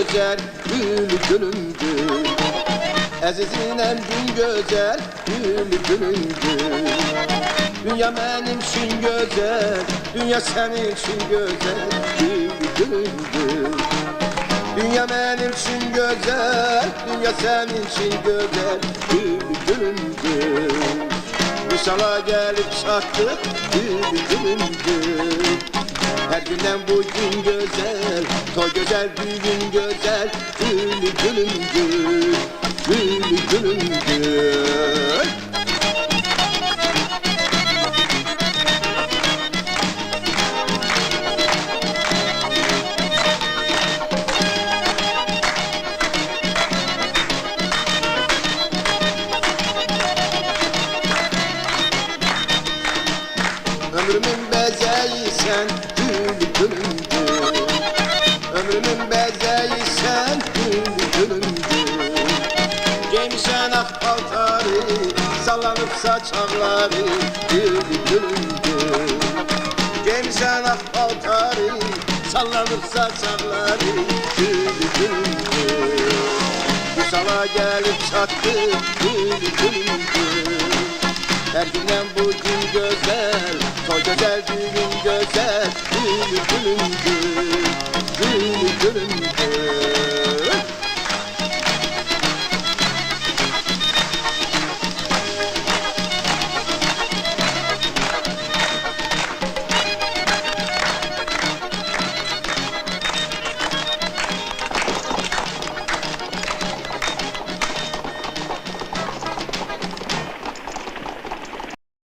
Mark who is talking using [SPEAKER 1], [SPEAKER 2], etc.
[SPEAKER 1] güzel, gül gülümdür. Əzizinem gün güzel, gül gülümdür. Dünya benim için güzel, dünya senin için güzel, gül gülümdür. Dünya benim için güzel, dünya senin için güzel, gül gülümdür. Misala gelip çattık, gül gülümdür. Her günden bugün güzel, toy güzel, düğün güzel, gül gülümdür, gül gülümdür. Ömrümün bezeyi sen, gül gülümdür. Ömrümün bezeyi sen, gül gülümdür. Giymişen ak paltarı, sallanıp saçakları, gül gülümdür. Giymişen ak paltarı, sallanıp saçakları, gül gülümdür. Kusala gelip çattı, gül gülümdür. Her günden bugün güzel, toy güzel, düğün güzel, gül gülümdür, gül gülümdür.